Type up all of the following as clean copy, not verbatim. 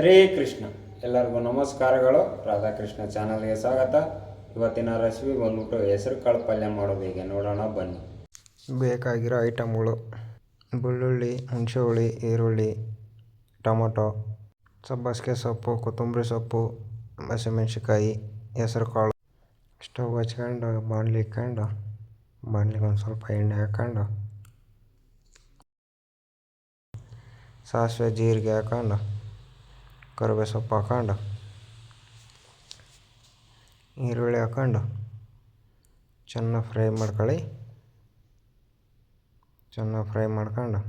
ಹರೇ ಕೃಷ್ಣ. ಎಲ್ಲರಿಗೂ ನಮಸ್ಕಾರಗಳು. ರಾಧಾಕೃಷ್ಣ ಚಾನಲ್ಗೆ ಸ್ವಾಗತ. ಇವತ್ತಿನ ರೆಸಿಪಿ ಬಂದ್ಬಿಟ್ಟು ಹೆಸರು ಕಾಳು ಪಲ್ಯ ಮಾಡೋದು ಹೇಗೆ ನೋಡೋಣ ಬನ್ನಿ. ಬೇಕಾಗಿರೋ ಐಟಮ್ಗಳು: ಬೆಳ್ಳುಳ್ಳಿ, ಹುಣಸೆ ಈರುಳ್ಳಿ, ಟೊಮೊಟೊ, ಸಬ್ಬಸಿಗೆ ಸೊಪ್ಪು, ಕೊತ್ತಂಬರಿ ಸೊಪ್ಪು, ಹಸಿಮೆಣ್ಸಿಕಾಯಿ, ಹೆಸರು ಕಾಳು. ಸ್ಟವ್ ಹಚ್ಕೊಂಡು ಬಾಣಲಿ ಇಕ್ಕೊಂಡು ಬಾಣಲಿಗೆ ಒಂದು ಸ್ವಲ್ಪ ಎಣ್ಣೆ ಹಾಕ್ಕೊಂಡು ಸಾಸಿವೆ ಜೀರಿಗೆ ಹಾಕೊಂಡು ಕರಿಬೇವು ಸೊಪ್ಪು ಹಾಕೊಂಡು ಈರುಳ್ಳಿ ಹಾಕೊಂಡು ಚೆನ್ನಾಗಿ ಫ್ರೈ ಮಾಡ್ಕೊಂಡು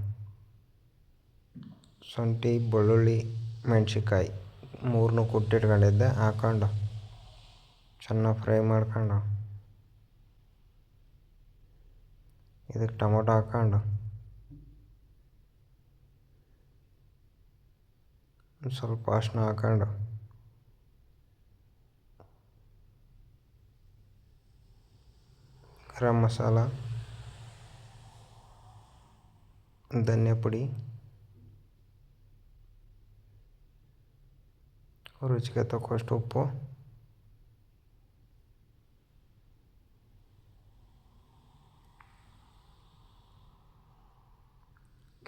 ಶುಂಠಿ, ಬೆಳ್ಳುಳ್ಳಿ, ಮೆಣಸಿನ್ಕಾಯಿ ಮೂರನ್ನೂ ಕುಟ್ಟಿಟ್ಕೊಂಡಿದ್ದೆ ಹಾಕೊಂಡು ಚೆನ್ನಾಗಿ ಫ್ರೈ ಮಾಡ್ಕೊಂಡು ಇದಕ್ಕೆ ಟೊಮೊಟೊ ಹಾಕ್ಕೊಂಡು ಸ್ವಲ್ಪ ಅರಿಶಿನ ಹಾಕ್ಕೊಂಡು ಗರಂ ಮಸಾಲ, ಧನಿಯಾ ಪುಡಿ, ರುಚಿಗೆ ತಕ್ಕಷ್ಟು ಉಪ್ಪು,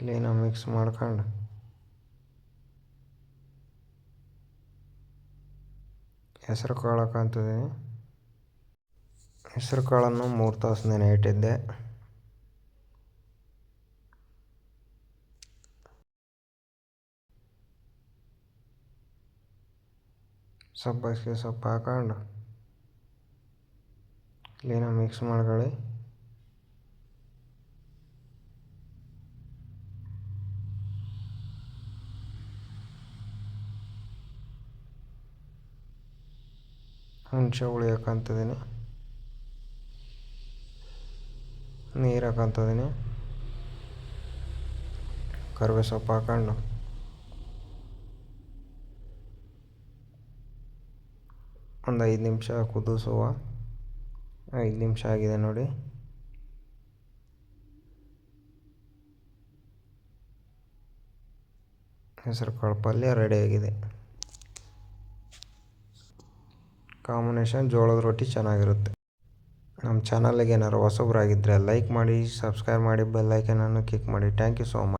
ಕ್ಲೀನಾಗಿ ಮಿಕ್ಸ್ ಮಾಡ್ಕೊಂಡು ಹೆಸರು ಕಾಳು ಹಾಕೊಂತಿದ್ದೀನಿ. ಹೆಸರು ಕಾಳನ್ನು 3 ತಾಸು ನೆನೆ ಇಟ್ಟಿದ್ದೆ. ಸಬ್ಬಸಿಗೆ ಸೊಪ್ಪು ಹಾಕೊಂಡು ಕ್ಲೀನಾಗಿ ಮಿಕ್ಸ್ ಮಾಡ್ಕೊಳ್ಳಿ. ಹುಣಸೆ ಹುಳಿ ಹಾಕೊಂತಿದ್ದೀನಿ, ನೀರು ಹಾಕೊಂತಿದ್ದೀನಿ, ಕರಿಬೇವು ಸೊಪ್ಪು ಹಾಕೊಂಡು ಒಂದು 5 ನಿಮಿಷ ಕುದಿಸುವ. 5 ನಿಮಿಷ ಆಗಿದೆ ನೋಡಿ. ಹೆಸರು ಕಾಳು ಪಲ್ಯ ರೆಡಿಯಾಗಿದೆ. ಕಾಂಬಿನೇಷನ್ ಜೋಳದ ರೊಟ್ಟಿ ಚೆನ್ನಾಗಿರುತ್ತೆ. ನಮ್ಮ ಚಾನಲ್ಗೆ ಏನಾದ್ರು ಹೊಸಬ್ರಾಗಿದ್ದರೆ ಲೈಕ್ ಮಾಡಿ, ಸಬ್ಸ್ಕ್ರೈಬ್ ಮಾಡಿ, ಬೆಲ್ ಐಕನನ್ನು ಕ್ಲಿಕ್ ಮಾಡಿ. Thank you so much.